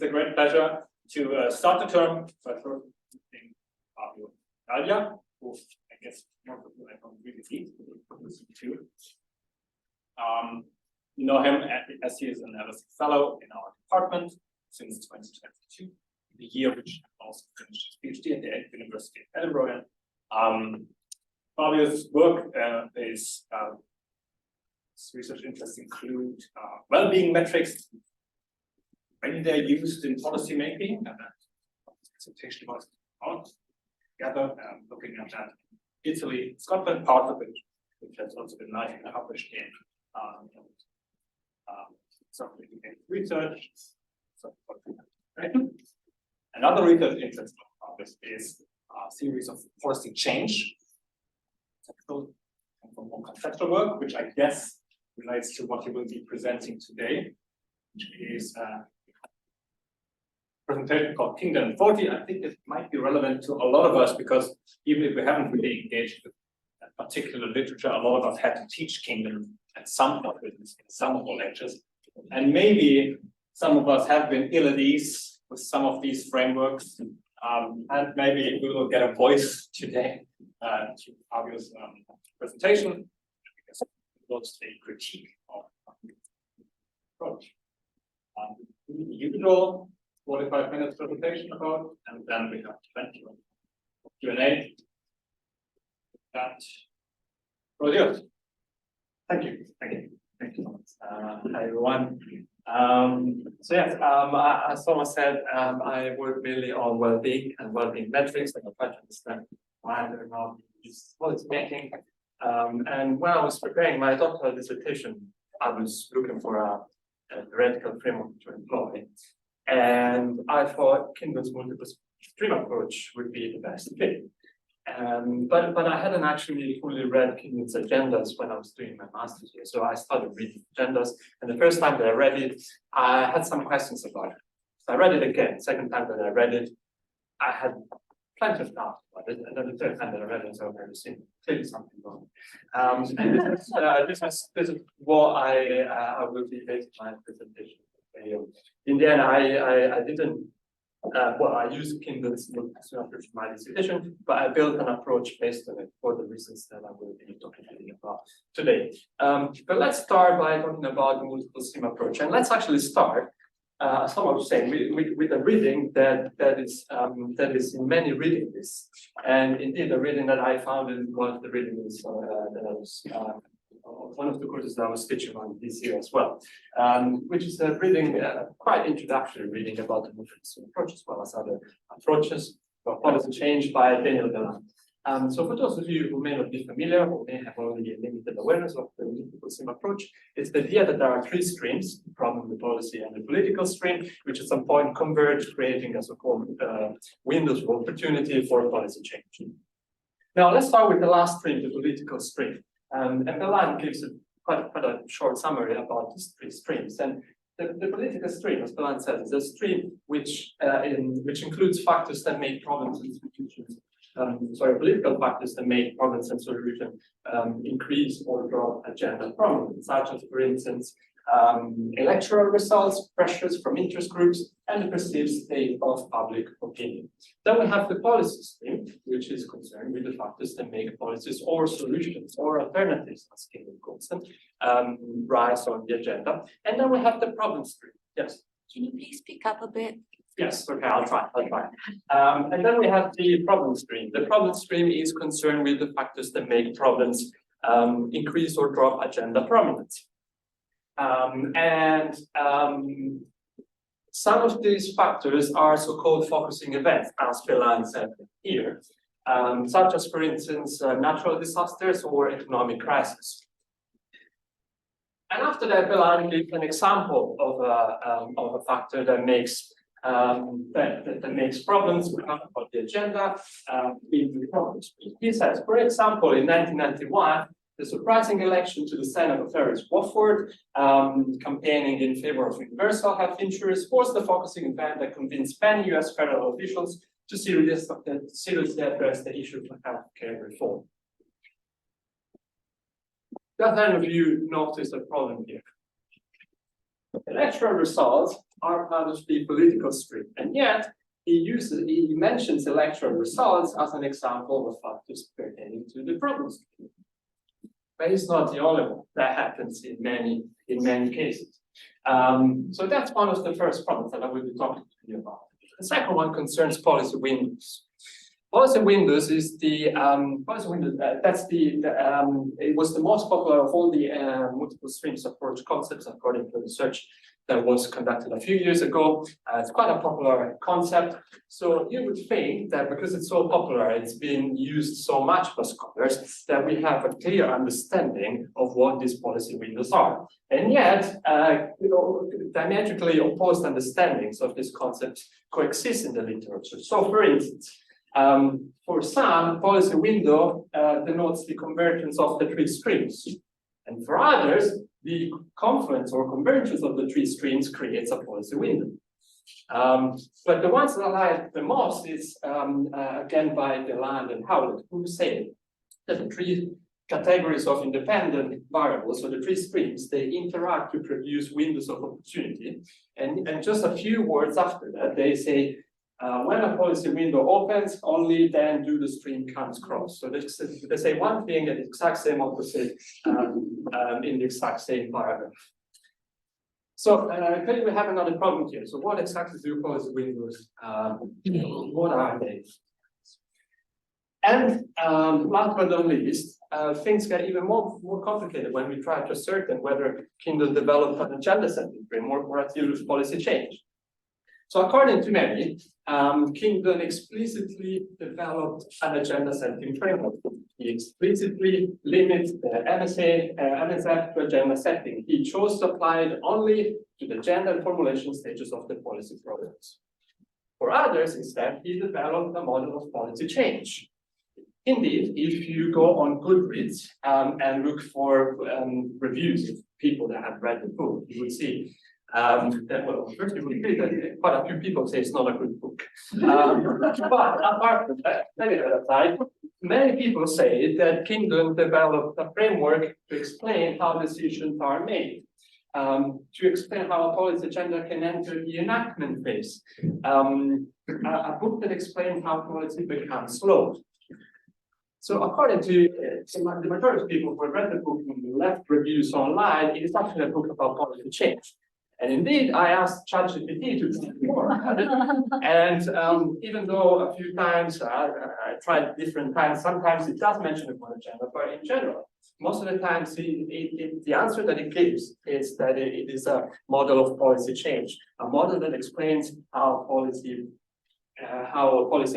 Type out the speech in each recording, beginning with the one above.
It's a great pleasure to start the term by first meeting Fabio Battaglia, who I guess most of you I don't really see too. You know him as he is an LSE fellow in our department since 2022, the year which I also finished his PhD at the University of Edinburgh. Fabio's work his research interests include well-being metrics when they're used in policy making, and that presentation was out together, looking at that in Italy, Scotland, part of it, which has also been nicely published in some research. Another research interest of this is a series of policy change, technical and more conceptual work, which I guess relates to what you will be presenting today, which is a presentation called Kingdon 40. I think it might be relevant to a lot of us because even if we haven't really engaged with that particular literature, a lot of us had to teach Kingdon at some point in some of our lectures. And maybe some of us have been ill at ease with some of these frameworks. And maybe we will get a voice today to Fabio's presentation, because it was a critique of the approach. The usual 45 minutes presentation about, and then we have 20 Q&A. That Biegert. Thank you. Thank you. Thank you. Hi everyone. So yes, as Thomas said, I work mainly on well-being and well-being metrics, and I try to understand why they're not used policy making. And when I was preparing my doctoral dissertation, I was looking for a theoretical framework to employ, and I thought Kingdon's multiple stream approach would be the best fit. But I hadn't actually fully read Kingdon's agendas when I was doing my master's here. So I started reading agendas, and the first time that I read it, I had some questions about it. So I read it again. Second time that I read it, I had plenty of doubts about it. And then the third time that I read it, so I've seen clearly something wrong. This is what I will be basing my presentation. In the end, I didn't. Well, I used Kingdon's approach in my dissertation, but I built an approach based on it for the reasons that I will be talking about today. But let's start by talking about the multiple stream approach, and let's actually start, as someone was saying, with a reading that is in many reading lists, and indeed the reading that I found in one of the reading lists that I was. One of the courses that I was teaching on this year as well, which is a reading, quite introductory reading about the multiple stream approach as well as other approaches for policy change by Daniel Galland. So for those of you who may not be familiar or may have only a limited awareness of the multiple stream approach, it's the idea that there are three streams: the problem, the policy, and the political stream, which at some point converge, creating a so-called windows of opportunity for policy change. Now let's start with the last stream, the political stream. And Galland gives quite a short summary about these three streams. And the political stream, as Galland says, is a stream which includes factors that make problems and solutions. Political factors that make problems and solutions increase or drop agenda prominence, such as, for instance, electoral results, pressures from interest groups, and the perceived state of public opinion. Then we have the policy stream, which is concerned with the factors that make policies or solutions or alternatives, as Kingdon calls them, rise on the agenda. And then we have the problem stream. Yes? Can you please speak up a bit? Yes, okay, I'll try. And then we have the problem stream. The problem stream is concerned with the factors that make problems increase or drop agenda prominence. Some of these factors are so-called focusing events, as Galland said here, such as, for instance, natural disasters or economic crisis. And after that, Galland gives an example of a factor that makes problems become about the agenda in the problem stream. He says, for example, in 1991. The surprising election to the Senate of Ferris Wofford, campaigning in favor of universal health insurance, was the focusing event that convinced many US federal officials to seriously address the issue of healthcare reform. Does any of you notice a problem here? Electoral results are part of the political stream, and yet he mentions electoral results as an example of factors pertaining to the problem stream. But it's not the only one. That happens in many cases. So that's one of the first problems that I will be talking to you about. The second one concerns policy windows. Policy windows is the it was the most popular of all the multiple streams approach concepts according to research that was conducted a few years ago. It's quite a popular concept. So you would think that because it's so popular, it's been used so much by scholars that we have a clear understanding of what these policy windows are. And yet, diametrically opposed understandings of these concepts coexist in the literature. So for instance, for some, policy window denotes the convergence of the three streams. And for others, the confluence or convergence of the three streams creates a policy window. But the ones that I like the most is, again, by Deland and Howlett, who say that the three categories of independent variables, so the three streams, they interact to produce windows of opportunity. And just a few words after that, they say, when a policy window opens, only then do the stream comes cross. So they say one thing and the exact same opposite in the exact same paragraph. So clearly we have another problem here. So what exactly do policy windows? What are they? And last but not least, things get even more complicated when we try to ascertain whether Kingdon developed an agenda-setting framework or a theory of policy change. So according to many, Kingdon explicitly developed an agenda-setting framework. He explicitly limits the MSF to agenda setting. He chose to apply it only to the agenda and formulation stages of the policy programs. For others, instead, he developed a model of policy change. Indeed, if you go on Goodreads and look for reviews of people that have read the book, you will see that, well, first you will agree that quite a few people say it's not a good book. But apart from that, aside, many people say that Kingdon developed a framework to explain how decisions are made, to explain how a policy agenda can enter the enactment phase, a book that explains how policy becomes law. So according to the majority of people who have read the book and left reviews online, it is actually a book about policy change. And indeed, I asked ChatGPT to do more about it. And even though a few times I tried different times, sometimes it does mention the policy agenda, but in general, most of the times the answer that it gives is that it is a model of policy change, a model that explains how policy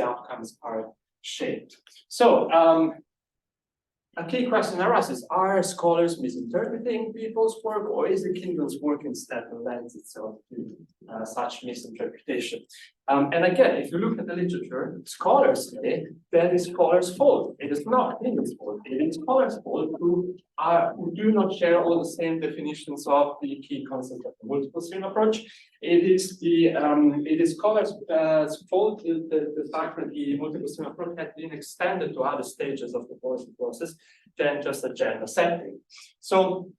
outcomes are shaped. So a key question arises, are scholars misinterpreting people's work, or is it Kingdon's work instead that lends itself to such misinterpretation? And again, if you look at the literature, scholars say that is scholars' fault. It is not Kingdon's fault. It is scholars' fault who do not share all the same definitions of the key concept of the multiple stream approach. It is scholars' fault the fact that the multiple stream approach had been extended to other stages of the policy process than just agenda setting. So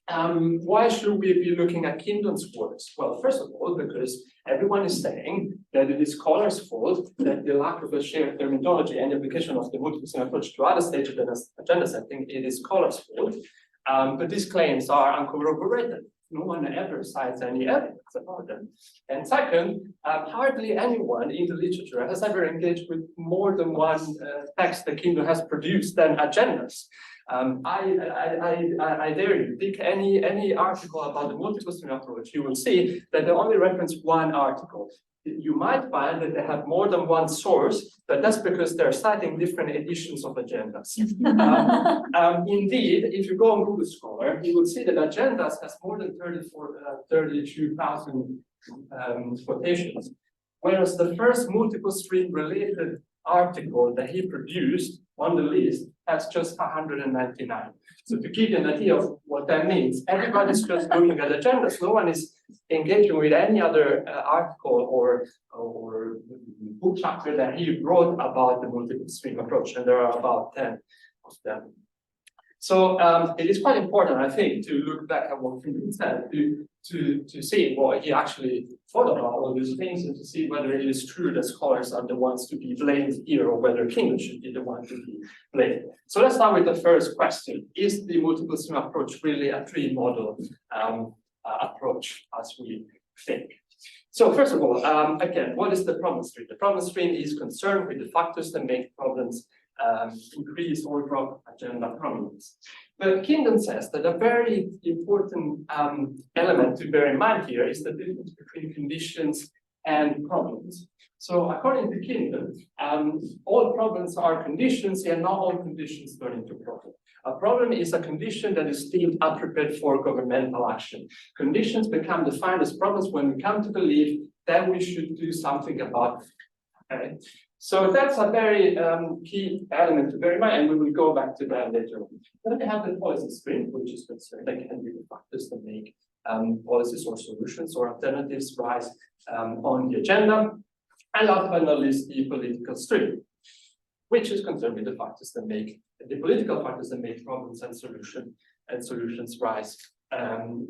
why should we be looking at Kingdon's works? Well, first of all, because everyone is saying that it is scholars' fault that the lack of a shared terminology and application of the multiple stream approach to other stages than agenda setting, it is scholars' fault. But these claims are uncorroborated. No one ever cites any evidence about them. And second, hardly anyone in the literature has ever engaged with more than one text that Kingdon has produced than agendas. I dare you, pick any article about the multiple stream approach, you will see that they only reference one article. You might find that they have more than one source, but that's because they're citing different editions of agendas. Indeed, if you go on Google Scholar, you will see that agendas has more than 32,000 quotations, whereas the first multiple stream related article that he produced on the list has just 199. So to give you an idea of what that means, everybody's just looking at agendas. No one is engaging with any other article or book chapter that he wrote about the multiple stream approach, and there are about 10 of them. So it is quite important, I think, to look back at what Kingdon said, to to see what he actually thought about all these things and to see whether it is true that scholars are the ones to be blamed here or whether Kingdon should be the one to be blamed. So let's start with the first question. Is the multiple stream approach really a tree model approach as we think? So first of all, again, what is the problem stream? The problem stream is concerned with the factors that make problems increase or drop agenda prominence. But Kingdon says that a very important element to bear in mind here is the difference between conditions and problems. So according to Kingdon, all problems are conditions, and not all conditions turn into problems. A problem is a condition that is deemed appropriate for governmental action. Conditions become defined as problems when we come to believe that we should do something about it. Okay? So that's a very key element to bear in mind, and we will go back to that later on. Then we have the policy stream, which is concerned that can be the factors that make policies or solutions or alternatives rise on the agenda. And last but not least, the political stream, which is concerned with the factors that make the political factors that make problems and solutions rise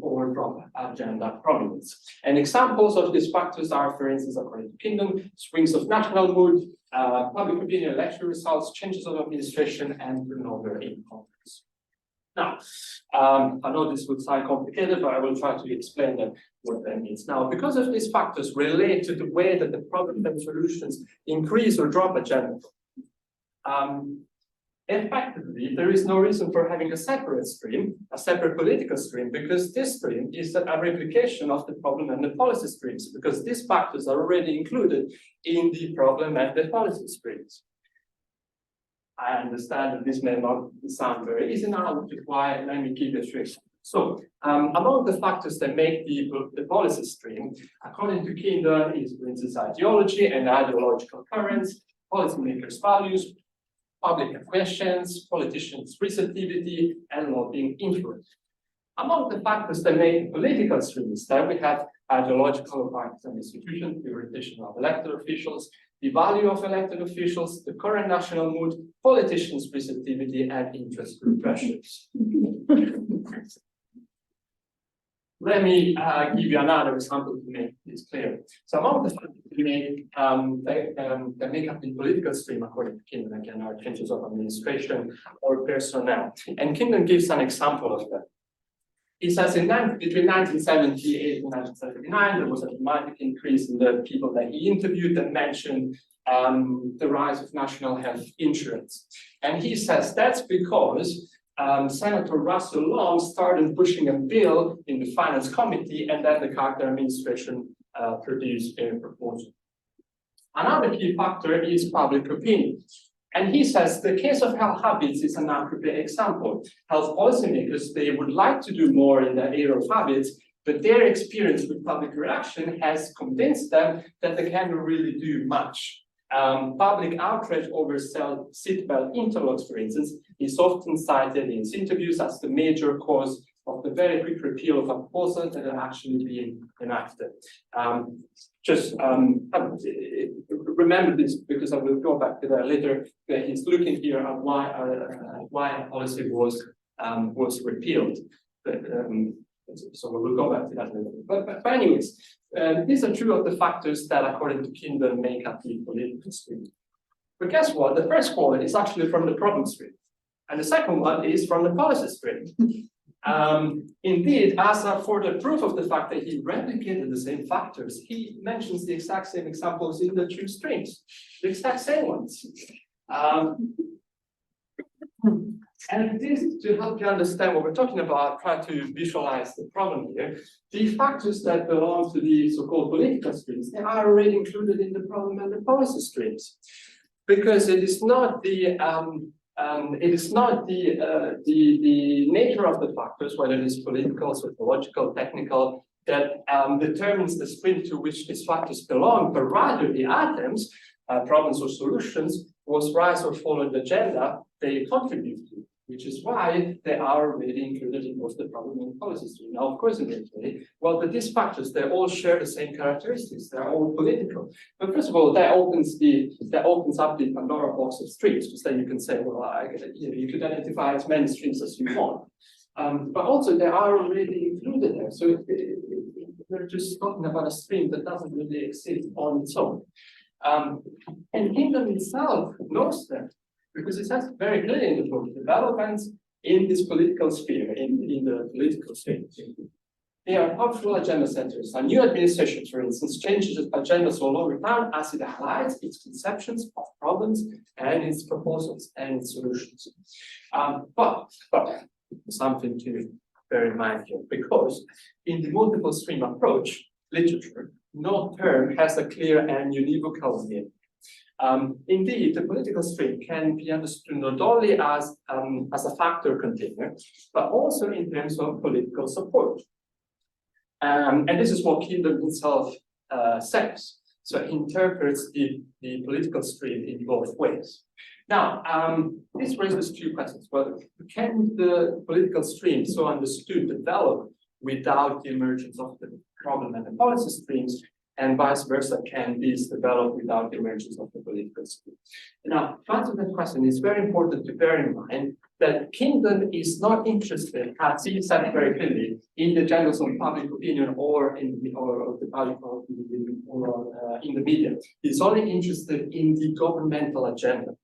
or drop agenda prominence. And examples of these factors are, for instance, according to Kingdon, swings of national mood, public opinion, election results, changes of administration, and turnover in Congress. Now, I know this would sound complicated, but I will try to explain what that means. Now, because of these factors relate to the way that the problem and solutions increase or drop agenda, effectively, there is no reason for having a separate stream, a separate political stream, because this stream is a replication of the problem and the policy streams, because these factors are already included in the problem and the policy streams. I understand that this may not sound very easy now, which is why let me give you a few examples. So, among the factors that make the policy stream, according to Kingdon, is, for instance, ideology and ideological currents, policymakers' values, public questions, politicians' receptivity, and lobbying influence. Among the factors that make political streams, then we have ideological factors and institutions, the orientation of elected officials, the value of elected officials, the current national mood, politicians' receptivity, and interest group pressures. Let me give you another example to make this clear. So among the factors that make up the political stream, according to Kingdon, again, are changes of administration or personnel. And Kingdon gives an example of that. He says between 1978 and 1979, there was a dramatic increase in the people that he interviewed that mentioned the rise of national health insurance. And he says that's because Senator Russell Long started pushing a bill in the Finance Committee, and then the Carter administration produced a proposal. Another key factor is public opinion. And he says the case of health habits is an appropriate example. Health policymakers, they would like to do more in the area of habits, but their experience with public reaction has convinced them that they cannot really do much. Public outrage over seatbelt interlocks, for instance, is often cited in his interviews as the major cause of the very quick repeal of a proposal that had actually been enacted. Remember this, because I will go back to that later. That he's looking here at why a policy was repealed. So we'll go back to that later. But anyways, these are two of the factors that, according to Kingdon, make up the political stream. But guess what? The first quality is actually from the problem stream, and the second one is from the policy stream. Indeed, as for the proof of the fact that he replicated the same factors, he mentions the exact same examples in the two streams, the exact same ones. And this, to help you understand what we're talking about, try to visualize the problem here. The factors that belong to the so-called political streams, they are already included in the problem and the policy streams, because it is not the nature of the factors, whether it is political, sociological, technical, that determines the stream to which these factors belong, but rather the items, problems or solutions, was rise or fall on the agenda they contribute to, which is why they are already included in both the problem and policy stream. Now, of course, eventually, well, but these factors, they all share the same characteristics. They're all political. But first of all, that opens up the Pandora box of streams, because then you can say, well, you could identify as many streams as you want. But also, they are already included there. So we're just talking about a stream that doesn't really exist on its own. And Kingdon itself knows that, because it says very clearly in the book, developments in this political sphere, in the political sphere, they are powerful agenda centers. A new administration, for instance, changes agendas all over town as it highlights its conceptions of problems and its proposals and its solutions. But something to bear in mind here, because in the multiple stream approach literature, no term has a clear and univocal meaning. Indeed, the political stream can be understood not only as a factor container, but also in terms of political support. And this is what Kingdon himself says. So he interprets the political stream in both ways. Now, this raises two questions. Well, can the political stream, so understood, develop without the emergence of the problem and the policy streams, and vice versa, can these develop without the emergence of the political stream? Now, to answer that question, it's very important to bear in mind that Kingdon is not interested, as he said very clearly, in the agendas of public opinion or in the media. He's only interested in the governmental agenda,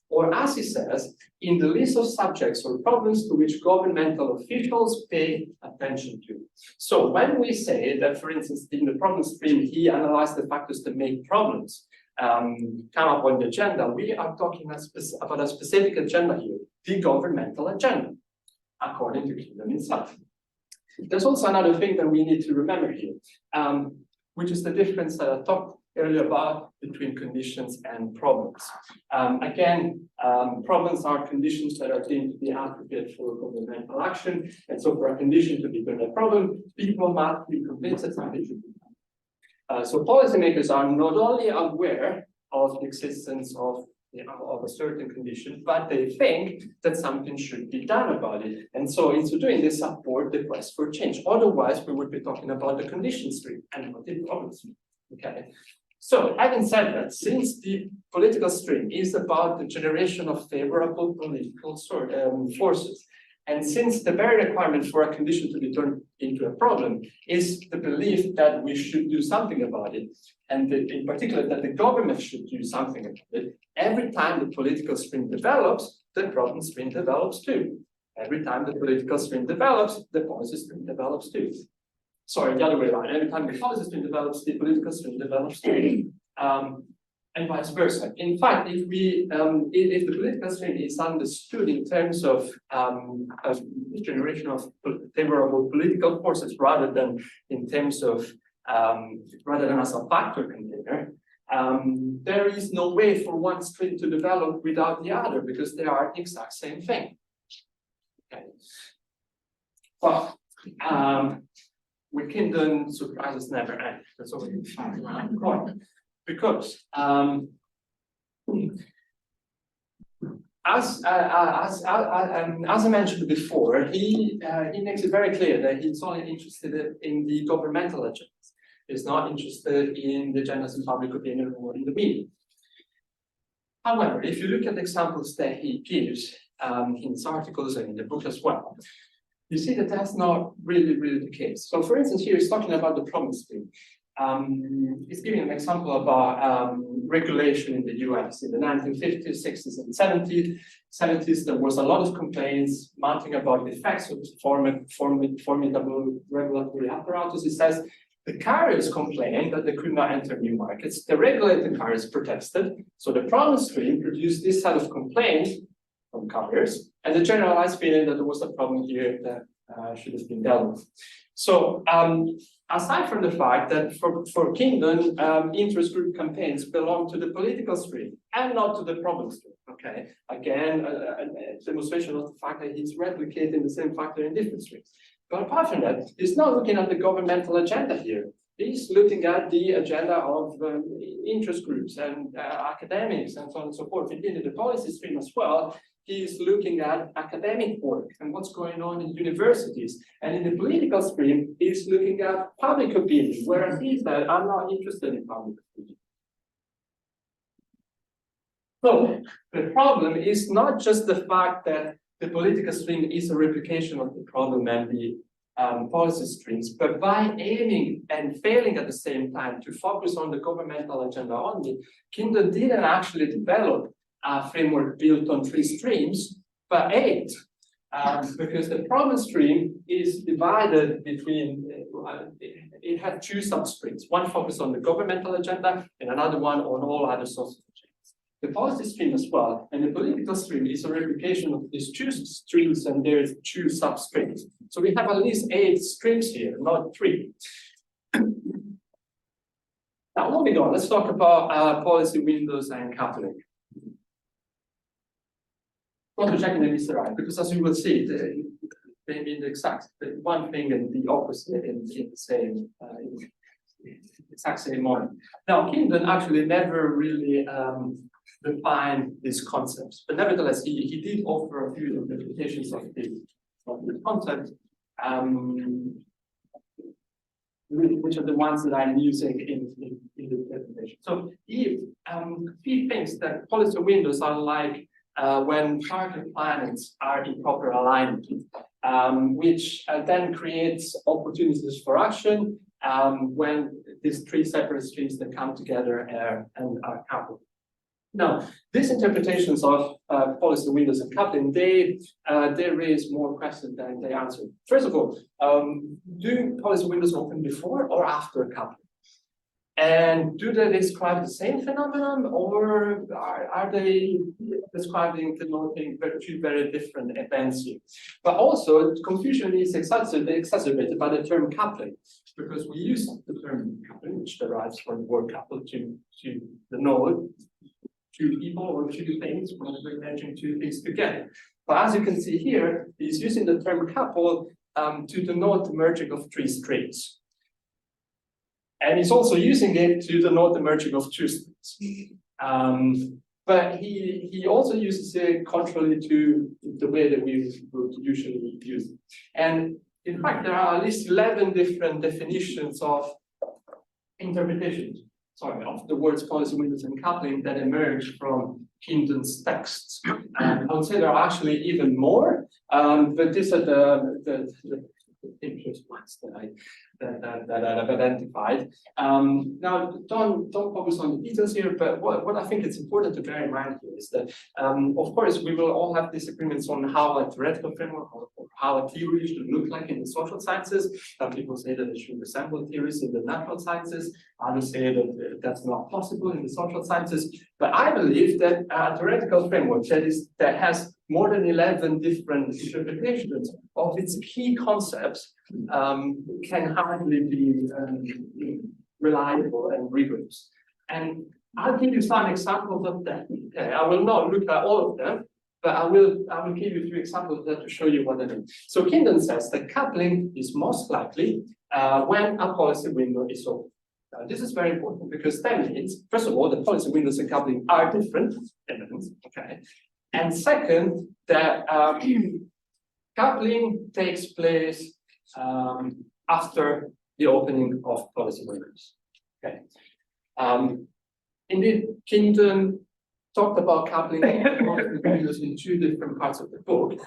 or as he says, in the list of subjects or problems to which governmental officials pay attention to. So when we say that, for instance, in the problem stream, he analyzed the factors that make problems come up on the agenda, we are talking about a specific agenda here, the governmental agenda, according to Kingdon himself. There's also another thing that we need to remember here, which is the difference that I talked earlier about between conditions and problems. Problems are conditions that are deemed to be appropriate for governmental action, and so for a condition to be a problem, people must be convinced that something should be done. So policymakers are not only aware of the existence of a certain condition, but they think that something should be done about it. And so in so doing, they support the quest for change. Otherwise, we would be talking about the condition stream and not the problem stream. Okay. So having said that, since the political stream is about the generation of favorable political forces, and since the very requirement for a condition to be turned into a problem is the belief that we should do something about it, and in particular that the government should do something about it, every time the political stream develops, the problem stream develops too. Every time the political stream develops, the policy stream develops too. Sorry, the other way around. Every time the policy stream develops, the political stream develops too. And vice versa. In fact, if the political stream is understood in terms of generation of favorable political forces rather than in terms of rather than as a factor container, there is no way for one stream to develop without the other because they are the exact same thing. Okay. Well, with Kingdon, surprises never end. That's always important. Because as I mentioned before, he makes it very clear that he's only interested in the governmental agendas. He's not interested in the agendas in public opinion or in the media. However, if you look at the examples that he gives in his articles and in the book as well, you see that that's not really the case. So, for instance, here he's talking about the problem stream. He's giving an example about regulation in the US in the 1950s, 60s, and 70s. There was a lot of complaints mounting about the effects of formidable regulatory apparatus. He says the carriers complained that they could not enter new markets. The regulated carriers protested. So the problem stream produced this set of complaints from carriers and the generalized feeling that there was a problem here that should have been dealt with. So aside from the fact that for Kingdon, interest group campaigns belong to the political stream and not to the problem stream. Okay, again, a demonstration of the fact that he's replicating the same factor in different streams. But apart from that, he's not looking at the governmental agenda here. He's looking at the agenda of interest groups and academics and so on and so forth. Indeed, in the policy stream as well, he's looking at academic work and what's going on in universities. And in the political stream, he's looking at public opinion, whereas he said, I'm not interested in public opinion. So the problem is not just the fact that the political stream is a replication of the problem and the policy streams, but by aiming and failing at the same time to focus on the governmental agenda only, Kingdon didn't actually develop a framework built on 3 streams, but 8. Because the problem stream is divided between, it had 2 substreams, one focused on the governmental agenda and another one on all other sources of change. The policy stream as well, and the political stream is a replication of these 2 streams, and there's 2 substreams. So we have at least 8 streams here, not 3. Now moving on, let's talk about policy windows and coupling. Not to check in the right, because as you will see, they mean the exact one thing and the opposite in the same exact same moment. Now, Kingdon actually never really defined these concepts, but nevertheless, he did offer a few interpretations of the concept, which are the ones that I'm using in the presentation. So he thinks that policy windows are like when target planets are in proper alignment, which then creates opportunities for action when these 3 separate streams that come together and are coupled. Now, these interpretations of policy windows and coupling, they raise more questions than they answer. First of all, do policy windows open before or after coupling? And do they describe the same phenomenon, or are they denoting 2 very different events here? But also, confusion is exacerbated by the term coupling, because we use the term coupling, which derives from the word couple, to denote 2 people or 2 things, when we're merging 2 things together. But as you can see here, he's using the term couple to denote the merging of 3 streams. And he's also using it to denote the merging of 2 streams. But he also uses it contrary to the way that we would usually use it. And in fact, there are at least 11 different definitions of interpretations, of the words policy windows and coupling that emerge from Kingdon's texts. I would say there are actually even more, but these are the interest ones that I've identified. Now, don't focus on the details here, but what I think it's important to bear in mind here is that, of course, we will all have disagreements on how a theoretical framework or how a theory should look like in the social sciences. Some people say that it should resemble theories in the natural sciences. Others say that that's not possible in the social sciences. But I believe that a theoretical framework that has more than 11 different interpretations of its key concepts can hardly be reliable and rigorous. And I'll give you some examples of that. Okay, I will not look at all of them, but I will give you 3 examples of that to show you what I mean. So Kingdon says that coupling is most likely when a policy window is open. Now, this is very important because that means, first of all, the policy windows and coupling are different elements, okay? And second, that coupling takes place after the opening of policy windows. Okay. Indeed, Kingdon talked about coupling windows in 2 different parts of the book.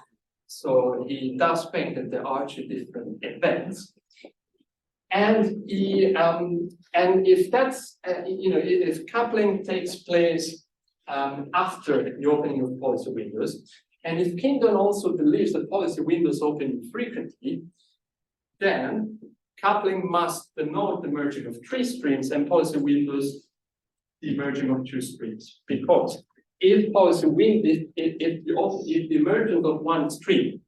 So he does think that there are 2 different events. And if that's if coupling takes place after the opening of policy windows, and if Kingdon also believes that policy windows open frequently, then coupling must denote the merging of 3 streams and policy windows the merging of 2 streams. Because if the emergence of 1 stream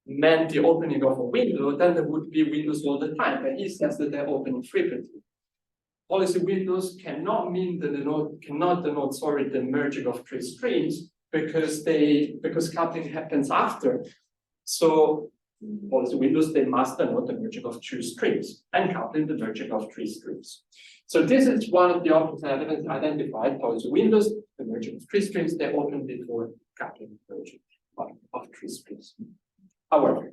meant the opening of a window, then there would be windows all the time. But he says that they're open frequently. Policy windows cannot denote the merging of 3 streams because coupling happens after. So policy windows, they must denote the merging of 2 streams, and coupling the merging of 3 streams. So this is one of the options I have identified. Policy windows, the merging of 3 streams, they open before coupling the merging of 3 streams. However,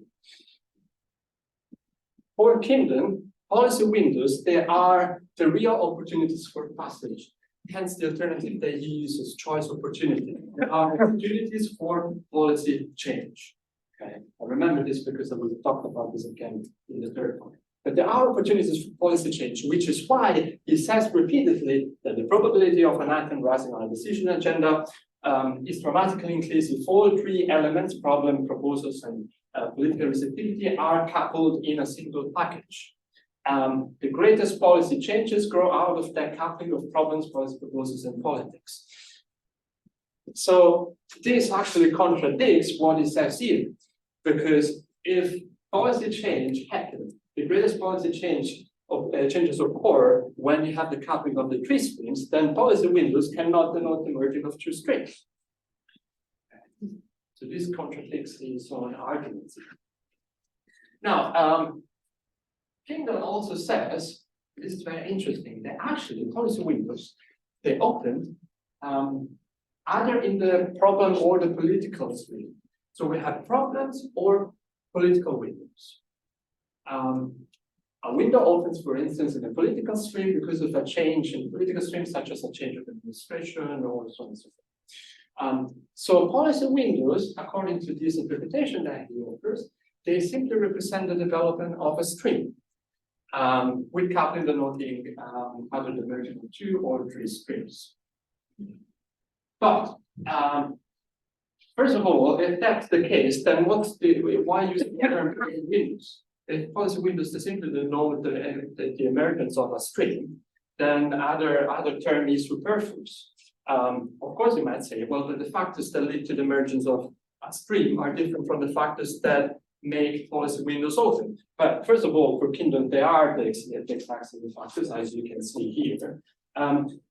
for Kingdon, policy windows, they are the real opportunities for passage. Hence, the alternative that he uses, choice opportunity. There are opportunities for policy change. Okay, I remember this because I will talk about this again in the third point. But there are opportunities for policy change, which is why he says repeatedly that the probability of an item rising on a decision agenda is dramatically increased if all three elements, problem, proposals, and political receptivity, are coupled in a single package. The greatest policy changes grow out of that coupling of problems, policy proposals, and politics. So this actually contradicts what he says here, because if policy change happens, the greatest policy changes occur when you have the coupling of the three streams, then policy windows cannot denote the merging of two streams. So this contradicts his own arguments. Now, Kingdon also says, this is very interesting, that actually policy windows, they open either in the problem or the political stream. So we have problems or political windows. A window opens, for instance, in the political stream because of a change in political stream, such as a change of administration or so on and so forth. So policy windows, according to this interpretation that he offers, they simply represent the development of a stream, with coupling denoting either the merging of two or three streams. But first of all, if that's the case, then why use the term windows? If policy windows they simply denote the emergence of a stream, then other term is superfluous. Of course, you might say, well, the factors that lead to the emergence of a stream are different from the factors that make policy windows open. But first of all, for Kingdon, they are the exact same factors, as you can see here.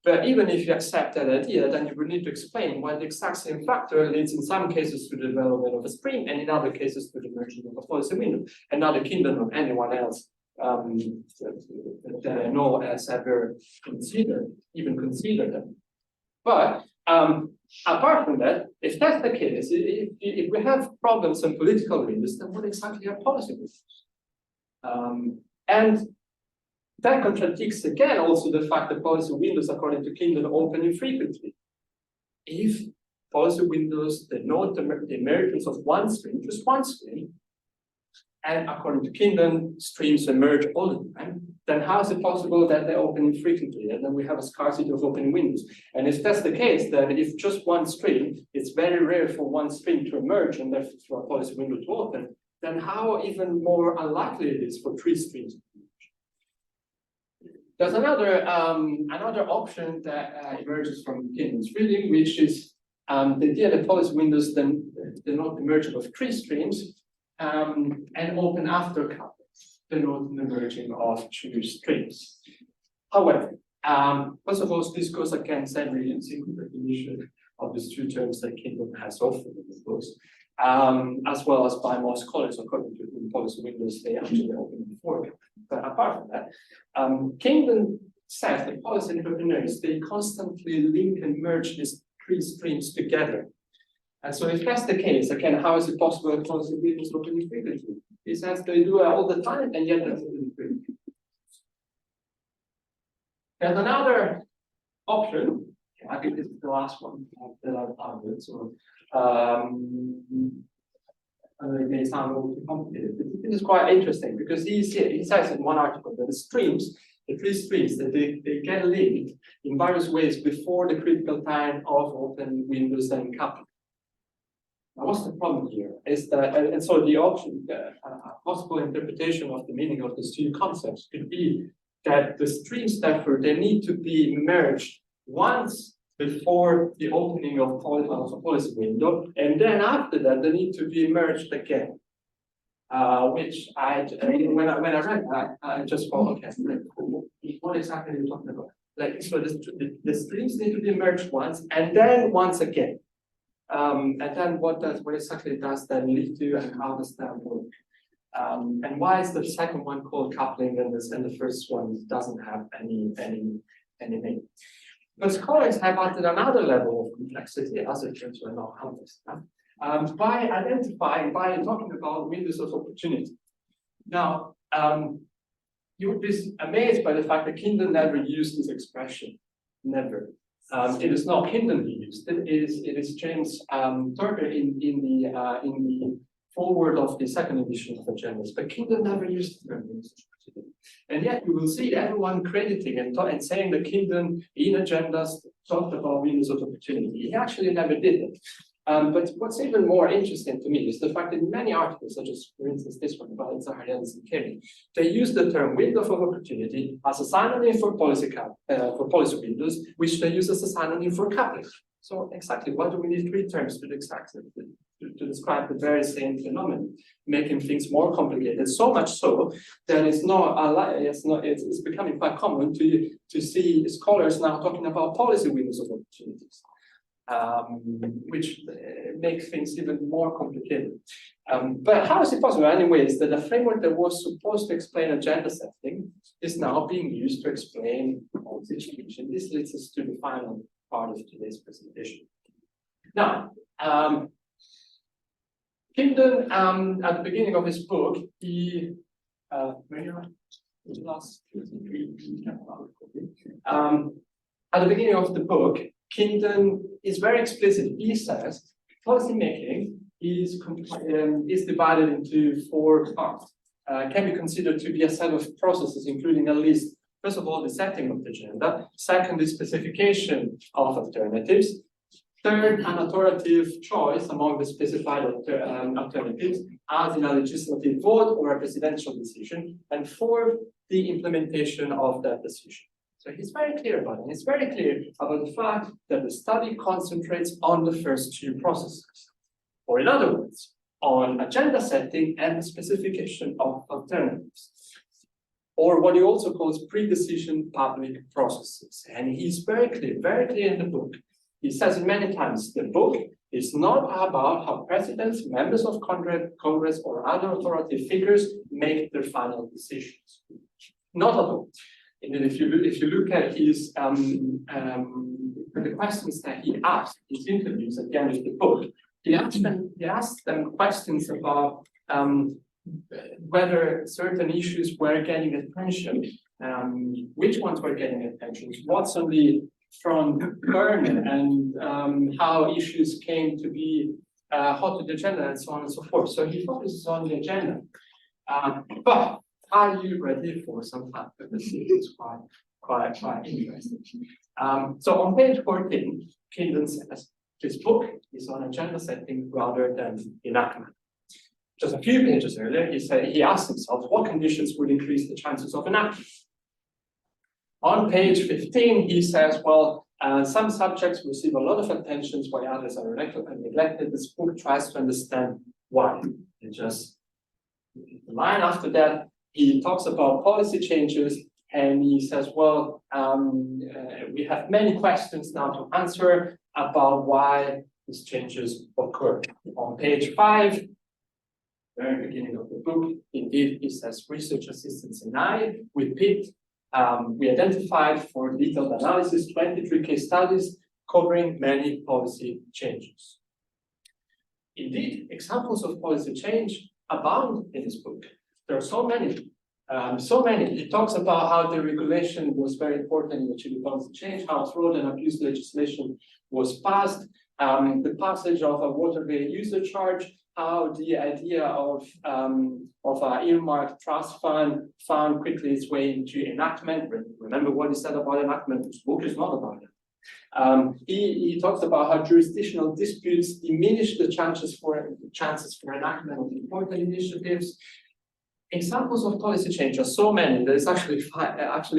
But even if you accept that idea, then you will need to explain why the exact same factor leads in some cases to the development of a stream, and in other cases to the emergence of a policy window. And neither Kingdon or anyone else that I know has ever even considered them. But apart from that, if that's the case, if we have problems in political windows, then what exactly are policy windows? And that contradicts again also the fact that policy windows, according to Kingdon, open infrequently. If policy windows denote the emergence of one stream, just one stream, and according to Kingdon, streams emerge all the time, then how is it possible that they open infrequently? And then we have a scarcity of open windows. And if that's the case, then if just one stream, it's very rare for one stream to emerge and therefore for a policy window to open, then how even more unlikely it is for three streams to emerge. There's another option that emerges from Kingdon's reading, which is the idea that policy windows then denote the merging of three streams and open after coupling, denote the merging of two streams. However, first of all, this goes against every single definition of these two terms that Kingdon has offered in the books, as well as by most scholars, according to whom policy windows they actually open before. But apart from that, Kingdon says that policy entrepreneurs they constantly link and merge these three streams together. And so if that's the case, again, how is it possible that policy windows open infrequently? He says they do it all the time, and yet that's open infrequently. There's another option. I think this is the last one that I've covered. So it may sound a little too complicated, but this is quite interesting because he says in one article that the three streams, that they get linked in various ways before the critical time of open windows and coupling. Now, what's the problem here? Is that, and so the option, a possible interpretation of the meaning of these two concepts could be that the streams, therefore, they need to be merged once before the opening of a policy window, and then after that, they need to be merged again. Which when I read that, I just thought, okay, what exactly are you talking about? Like, so the streams need to be merged once, and then once again. And then what exactly does that lead to, and how does that work? And why is the second one called coupling, and the first one doesn't have any name? But scholars have added another level of complexity, as it turns out not complex enough, by talking about windows of opportunity. Now, you would be amazed by the fact that Kingdon never used this expression, never. It is not Kingdon who used it. It is James Turner in the forward of the second edition of agendas, but Kingdon never used the term windows of opportunity. And yet you will see everyone crediting and saying that Kingdon in agendas talked about windows of opportunity. He actually never did it. But what's even more interesting to me is the fact that in many articles, such as, for instance, this one about Zaharians and Kelly, they use the term window of opportunity as a synonym for policy windows, which they use as a synonym for coupling. So exactly, why do we need three terms to describe the very same phenomenon, making things more complicated? So much so that it's becoming quite common to see scholars now talking about policy windows of opportunities. Which makes things even more complicated. But how is it possible, anyways, that a framework that was supposed to explain agenda setting is now being used to explain policy change? And this leads us to the final part of today's presentation. Now, Kingdon, at the beginning of his book, he at the beginning of the book, Kingdon is very explicit. He says policy making is divided into four parts. Can be considered to be a set of processes, including at least, first of all, the setting of the agenda. Second, the specification of alternatives. Third, an authoritative choice among the specified alternatives, as in a legislative vote or a presidential decision. And fourth, the implementation of that decision. So he's very clear about it. He's very clear about the fact that the study concentrates on the first two processes. Or in other words, on agenda setting and the specification of alternatives. Or what he also calls pre-decision public processes. And he's very clear in the book. He says it many times, the book is not about how presidents, members of Congress, or other authoritative figures make their final decisions. Not at all. And then if you look at his the questions that he asked in his interviews at the end of the book, he asked them questions about whether certain issues were getting attention, which ones were getting attention, what's on the front burner, and how issues came to be hot to the agenda, and so on and so forth. So he focuses on the agenda, but are you ready for some fact that this is quite interesting? So on page 14, Kingdon says this book is on agenda setting rather than enactment. Just a few pages earlier, he asked himself what conditions would increase the chances of enactment. On page 15, he says, well, some subjects receive a lot of attention while others are neglected. This book tries to understand why. And just the line after that, he talks about policy changes, and he says, well, we have many questions now to answer about why these changes occur. On page 5, very beginning of the book, indeed, he says, research assistants and I, we identified for detailed analysis 23 case studies covering many policy changes. Indeed, examples of policy change abound in this book. There are so many. He talks about how the regulation was very important in achieving policy change, how fraud and abuse legislation was passed, the passage of a waterway user charge, how the idea of an earmarked trust fund found quickly its way into enactment. Remember what he said about enactment, this book is not about it. He talks about how jurisdictional disputes diminish the chances for enactment of important initiatives. Examples of policy change are so many that it's actually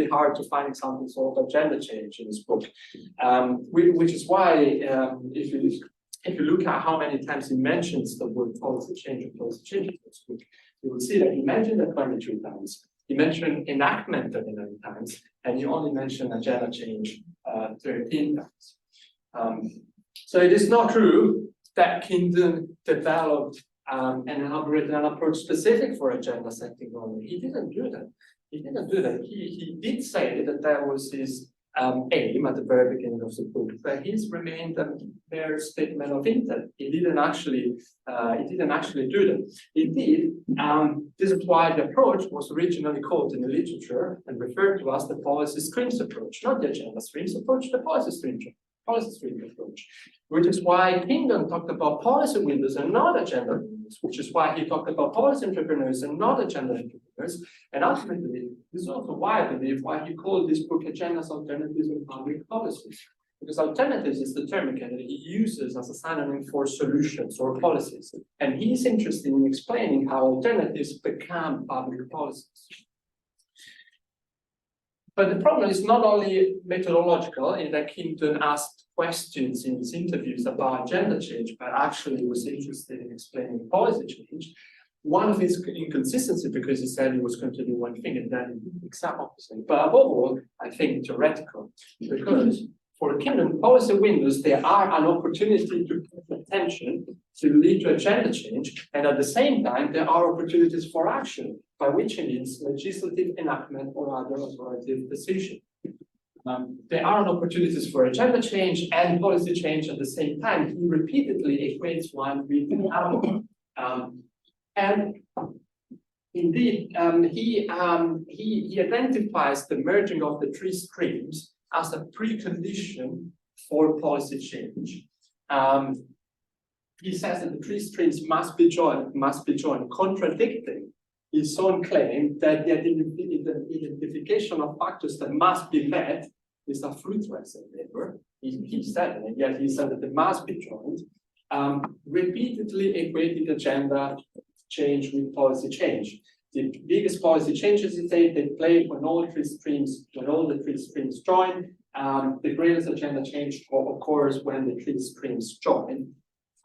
hard to find examples of agenda change in this book, which is why if you look at how many times he mentions the word policy change or policy change in this book, you will see that he mentioned it 23 times. He mentioned enactment 39 times, and he only mentioned agenda change 13 times. So it is not true that Kingdon developed an algorithm, an approach specific for agenda setting only. He didn't do that. He did say that that was his aim at the very beginning of the book, but he's remained a bare statement of intent. He didn't actually do that. Indeed, this is why the approach was originally called in the literature and referred to as the policy streams approach, not the agenda streams approach, the policy streams policy stream approach, which is why Kingdon talked about policy windows and not agenda windows, which is why he talked about policy entrepreneurs and not agenda entrepreneurs. And ultimately, this is also why I believe why he called this book Agendas, Alternatives, and Public Policies. Because alternatives is the term again that he uses as a synonym for solutions or policies. And he's interested in explaining how alternatives become public policies. But the problem is not only methodological in that Kingdon asked questions in his interviews about agenda change, but actually was interested in explaining policy change. One of his inconsistencies, because he said he was going to do one thing and then the exact opposite. But above all, I think theoretical, because for Kingdon policy windows, there are an opportunity to pay attention to lead to agenda change, and at the same time, there are opportunities for action, by which it means legislative enactment or other authoritative decision. There are opportunities for agenda change and policy change at the same time. He repeatedly equates one with the other. And indeed, he identifies the merging of the three streams as a precondition for policy change. He says that the three streams must be joined, contradicting his own claim that the identification of factors that must be met is a fruitless endeavor. He said it, and yet he said that they must be joined, repeatedly equating agenda change with policy change. The biggest policy changes they take place when all the three streams join. The greatest agenda change occurs when the three streams join.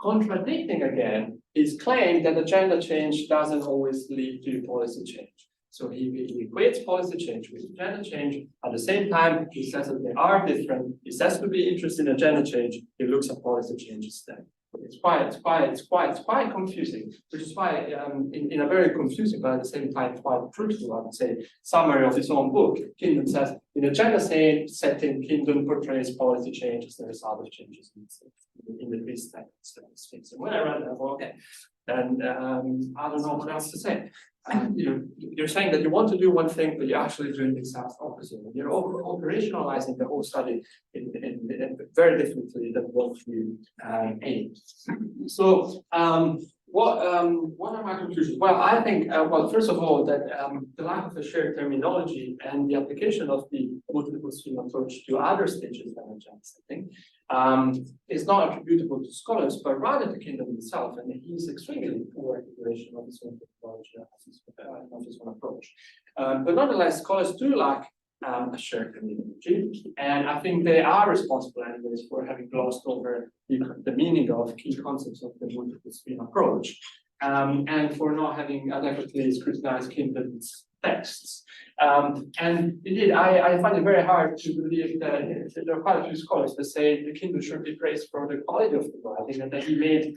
Contradicting again his claim that agenda change doesn't always lead to policy change. So he equates policy change with agenda change. At the same time, he says that they are different. He says to be interested in agenda change. He looks at policy change instead. It's quite confusing, which is why in a very confusing but at the same time quite truthful, I would say, summary of his own book, Kingdon says, in agenda setting, Kingdon portrays policy change as the result of changes in the three steps. And when I read that, well, okay, and I don't know what else to say. You're saying that you want to do one thing, but you're actually doing the exact opposite. You're operationalizing the whole study in very differently than what you aim. So, what are my conclusions? Well, I think, well, first of all, that the lack of a shared terminology and the application of the multiple stream approach to other stages than agenda setting is not attributable to scholars, but rather to Kingdon himself, and he's extremely poor integration of his own methodology of his own approach. But nonetheless, scholars do lack a shared terminology, and I think they are responsible anyways for having glossed over the meaning of key concepts of the multiple stream approach, and for not having adequately scrutinized Kingdon's texts. And indeed, I find it very hard to believe that there are quite a few scholars that say the Kingdon should be praised for the quality of the writing and that he made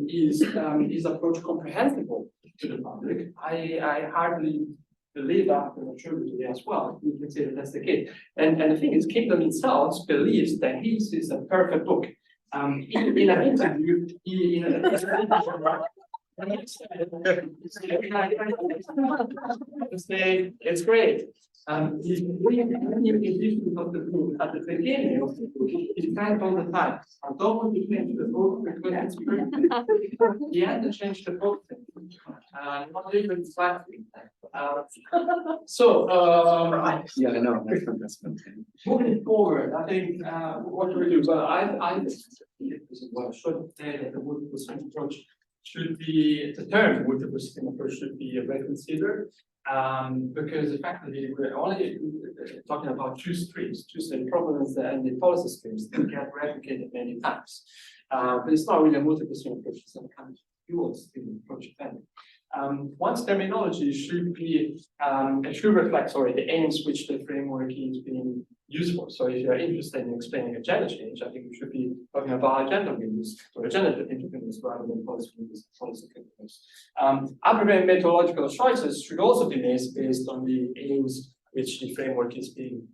his approach comprehensible to the public. I hardly believe that maturity as well. You can say that that's the case. And the thing is, Kingdon himself believes that his is a perfect book. In an interview, it's great. He's really edition of the book at the beginning of the book. He said all the time, I don't want to change the book because it's perfect. He had to change the book. Not even slightly. Yeah, I know. Moving forward, I think what do we do? Well, I should say that the multiple stream approach should be, the term multiple stream approach should be reconsidered, because effectively we're only talking about two streams problems and the policy streams that get replicated many times. But it's not really a multiple stream approach, it's a kind of dual stream approach. One's terminology should be should reflect the aims which the framework is being used for. So if you're interested in explaining agenda change, I think we should be talking about agenda windows or agenda independence rather than policy windows, policy independence. Arbitrary methodological choices should also be made based on the aims which the framework is being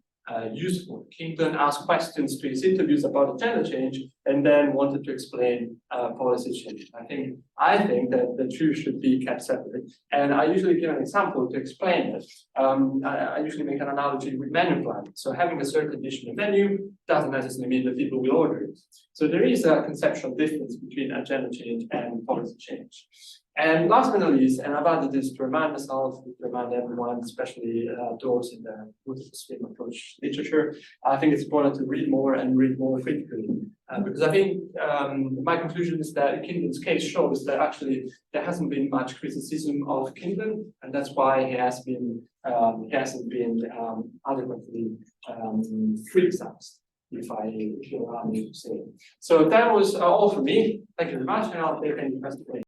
useful. Kingdon asked questions to his interviews about agenda change and then wanted to explain policy change. I think that the two should be kept separate. And I usually give an example to explain it. I usually make an analogy with menu planning. So having a certain dish in a menu doesn't necessarily mean that people will order it. So there is a conceptual difference between agenda change and policy change. And last but not least, and I've added this to remind myself, to remind everyone, especially those in the multiple stream approach literature, I think it's important to read more and read more critically. Because I think my conclusion is that Kingdon's case shows that actually there hasn't been much criticism of Kingdon, and that's why he hasn't been adequately criticized, if you allow me to say. So that was all for me. Thank you very much, and I'll take any questions.